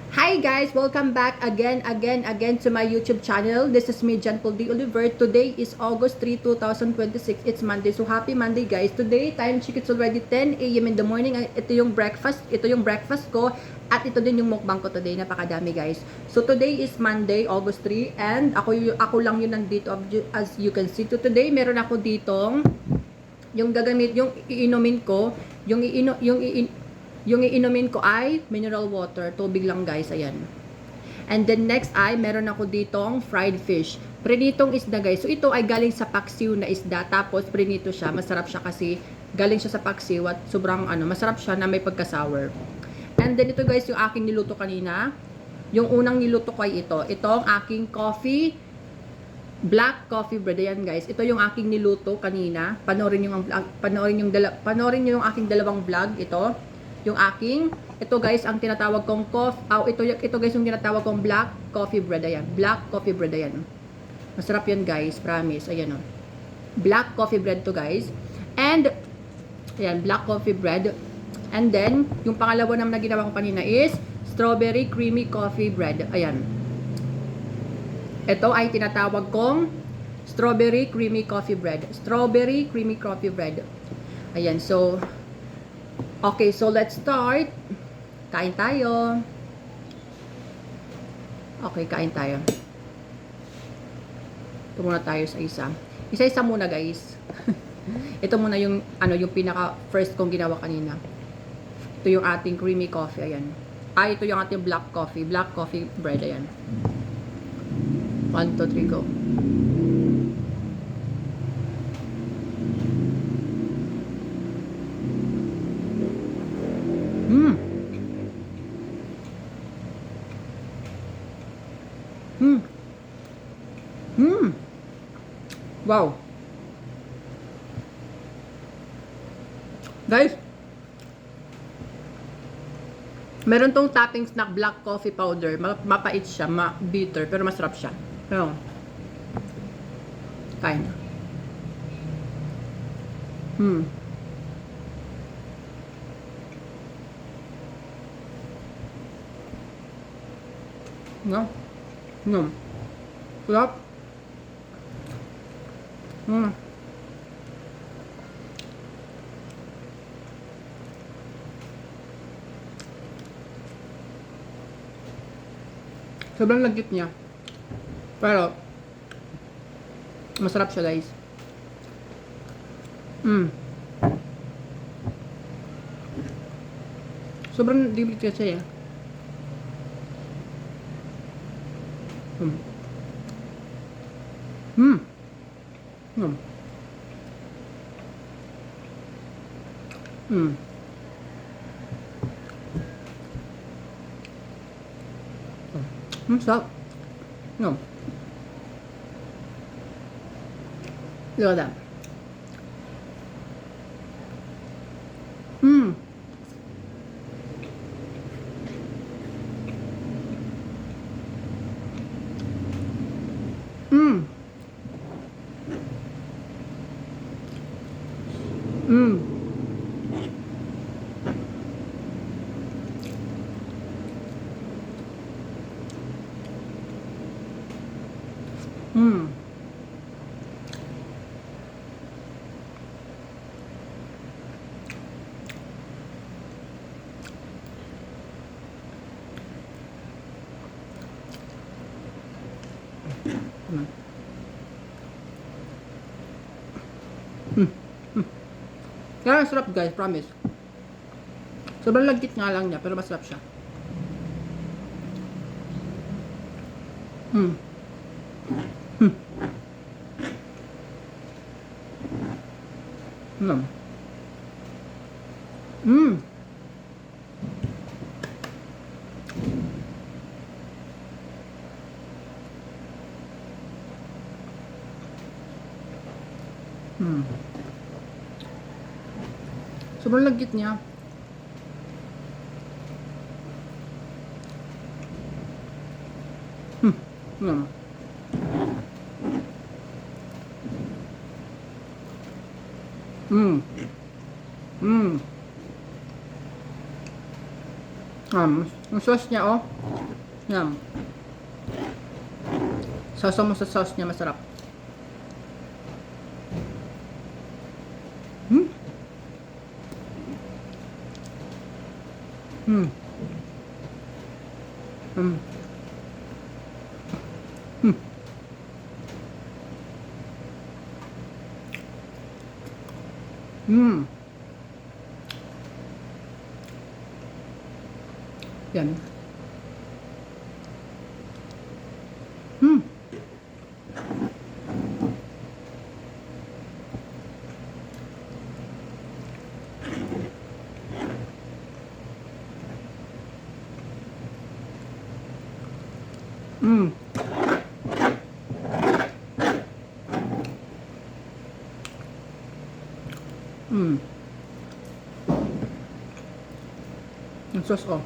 Hi guys! Welcome back again to my YouTube channel. This is me, Jan Paul D. Oliver. Today is August 3, 2026. It's Monday. So happy Monday guys. Today, time check, it's already 10 a.m. in the morning. Ito yung breakfast ko. At ito din yung mukbang ko today. Napakadami guys. So today is Monday, August 3. And ako lang yun nandito as you can see. So today, meron ako ditong yung iinumin ko. Yung iinumin ko ay mineral water, tubig lang guys, ayan. And then next ay meron ako ditong fried fish. Prinitong isda guys. So ito ay galing sa paksiw na isda, tapos prinito siya. Masarap siya kasi galing siya sa paksiw at sobrang masarap siya na may pagka-sour. And then ito guys yung aking niluto kanina. Yung unang niluto ko ay ito. Ito ang aking black coffee bread. Ayan guys. Ito yung aking niluto kanina. Panoorin niyo yung aking dalawang vlog. Ito guys ang tinatawag kong ito guys yung tinatawag kong black coffee bread. Ayan, black coffee bread, ayan. Masarap yan guys, promise. Ayan o. Black coffee bread to guys. And ayan, black coffee bread. And then yung pangalawa naman na ginawa ko kanina is strawberry creamy coffee bread. Ayan. Ito ay tinatawag kong strawberry creamy coffee bread. Strawberry creamy coffee bread. Ayan, so okay, so let's start. Kain tayo. Okay, kain tayo. Ito muna tayo sa isa. Isa-isa muna, guys. Ito muna yung yung pinaka first kong ginawa kanina. Ito yung ating creamy coffee, ayan. Ito yung ating black coffee bread, ayan. 1, 2, 3, go. Wow. Guys, meron tong toppings na black coffee powder. Mapait siya, bitter, pero masarap siya. Pero, kain na. No? No. Sarap. Sobrang lagkit niya. Pero masarap siya, guys. Sobrang diblit siya, eh. Sarap. No. Look at that. Kaya sarap guys, promise. Sobrang lagkit nga lang niya, pero masarap siya. Sobrang lagkit niya. Yung sauce niya, oh. Yan. Sauce mo sa sauce niya, masarap. Hmm. Hmm. Hmm. Hmm. Hmm. Yan. Hmm. Hmm. Hmm. Yung sauce, oh.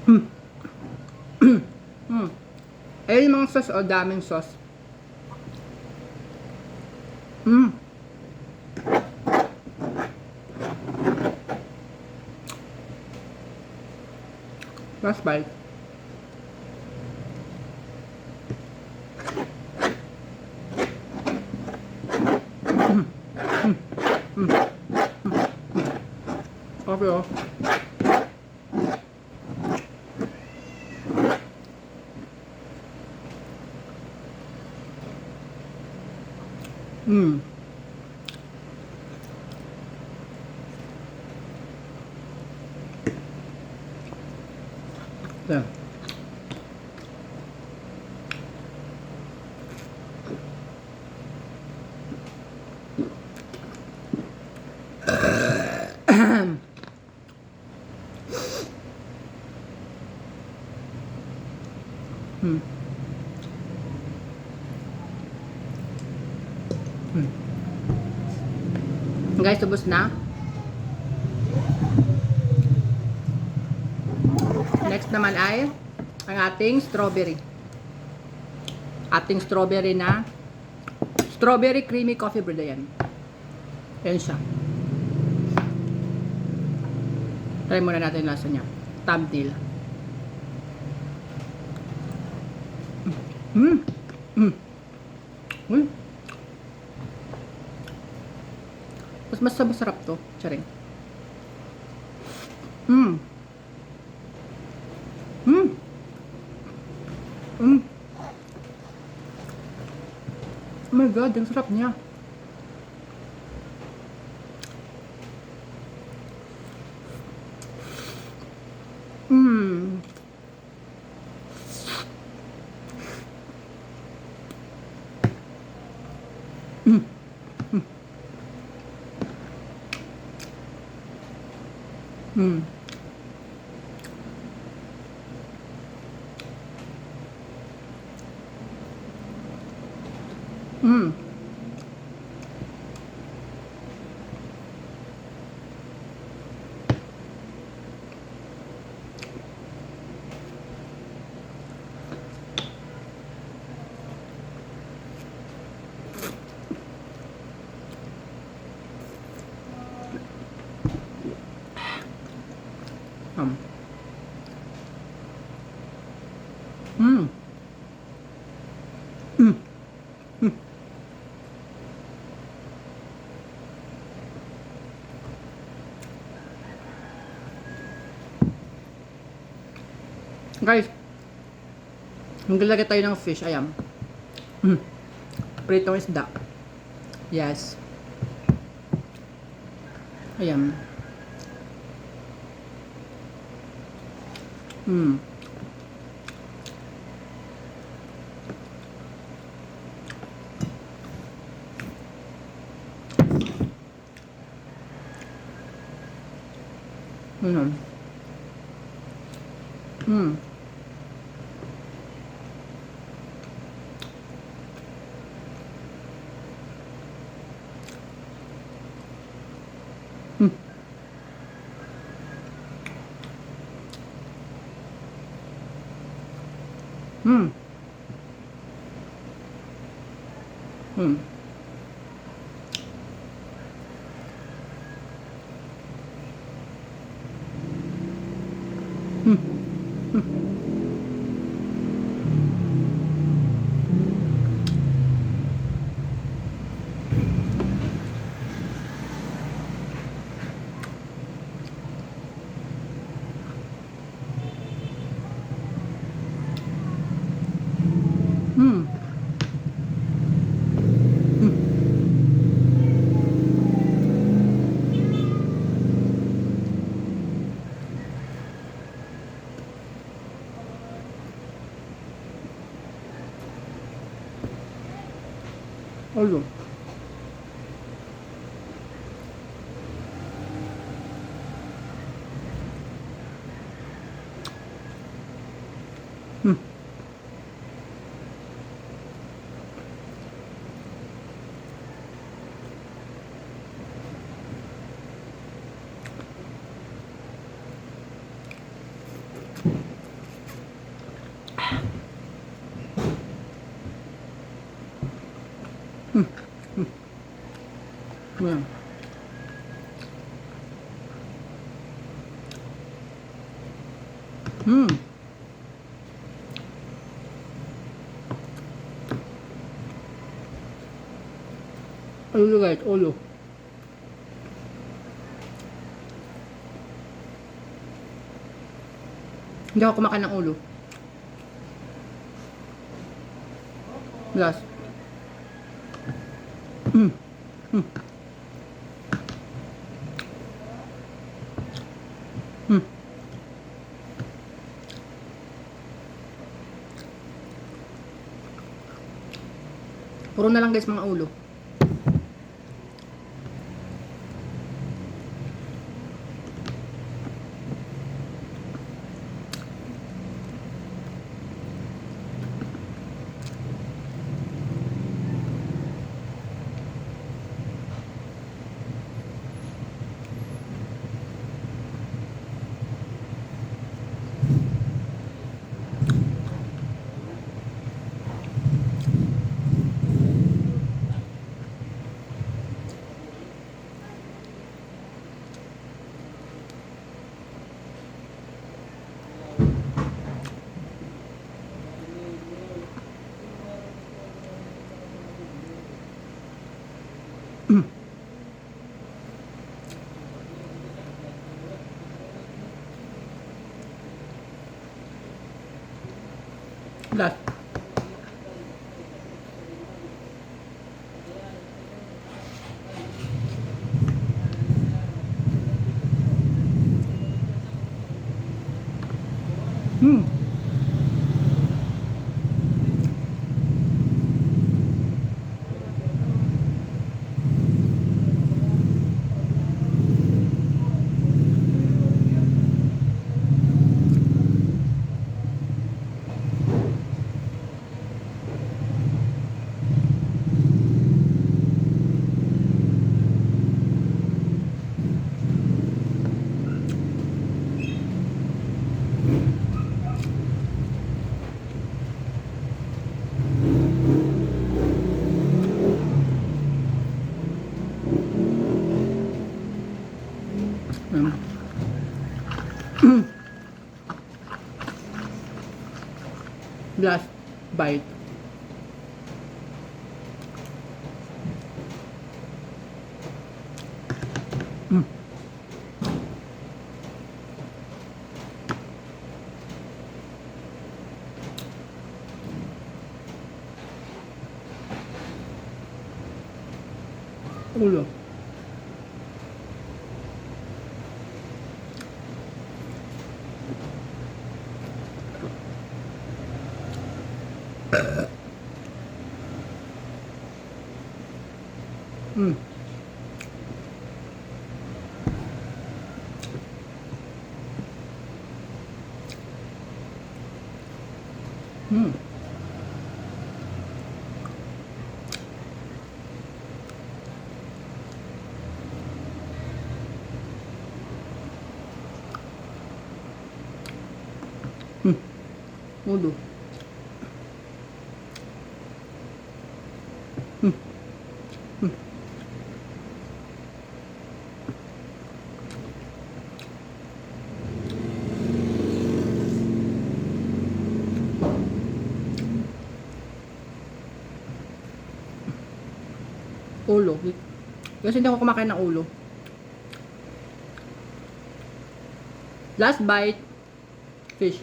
Hmm. Hmm. Ayun yung mga sauce, oh. Daming sauce. Hmm. Last bite. Okay, oh. Hmm. There. Hmm. Hmm. Guys, ubos na. Next naman ay ang ating strawberry. Ating strawberry na strawberry creamy coffee bread yan. Yan siya. Try muna natin yung lasa niya. Thumbnail. Hmm. Hmm. Uy. Mas masarap to. Charing. Hmm. Hmm. Hmm. Oh my God, ang sarap niya. Hmm. Hmm. Hmm. Hmm. Hmm. Hmm. Hmm. Hmm. Hmm. Guys, maglalagay tayo ng fish. Ayan. Hmm. Pritong isda. Yes. Ayan. Hmm. Ayan. Hmm. Hmm. Hmm. Hmm. Hmm. Hmm. Ulo. Hmm. Ayan. Hmm. Ulo guys, ulo. Hindi ako kumakain ng ulo. Last. Hmm. Hmm. Hmm. Puro na lang guys mga ulo. Last. Hmm. Last bite. Hmm. Ulo. Hmm. Hmm. Ulo. Ulo. Kasi hindi ako kumakain ng ulo. Last bite. Fish.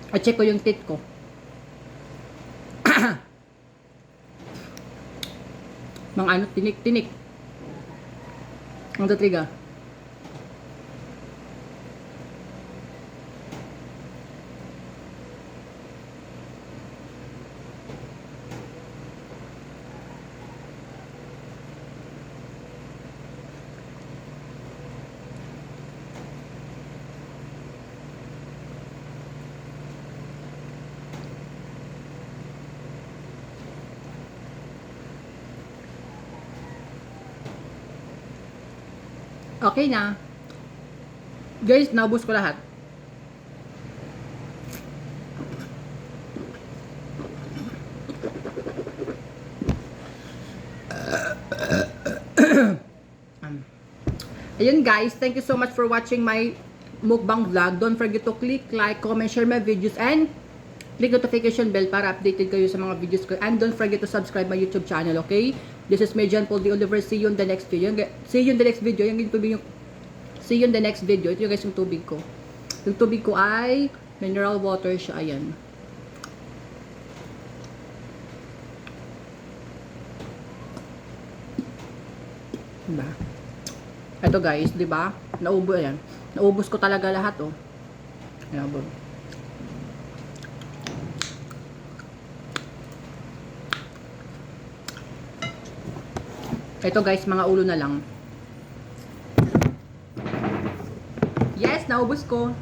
I-check ko yung teeth ko. Mga ano, tinik-tinik. Ang tatriga. Okay na. Guys, naubos ko lahat. Ayun guys, thank you so much for watching my mukbang vlog. Don't forget to click like, comment, share my videos, and click notification bell para updated kayo sa mga videos ko. And don't forget to subscribe my YouTube channel, okay? This is John Paul D. Oliver. See you in the next video. See you in the next video. See you in the next video. Ito yung guys yung tubig ko. Yung tubig ko ay mineral water siya. Ayan. Diba? Ito guys, diba? Naubos yan. Naubos ko talaga lahat, oh. Naubos. Ito guys, mga ulo na lang. Yes, naubos ko.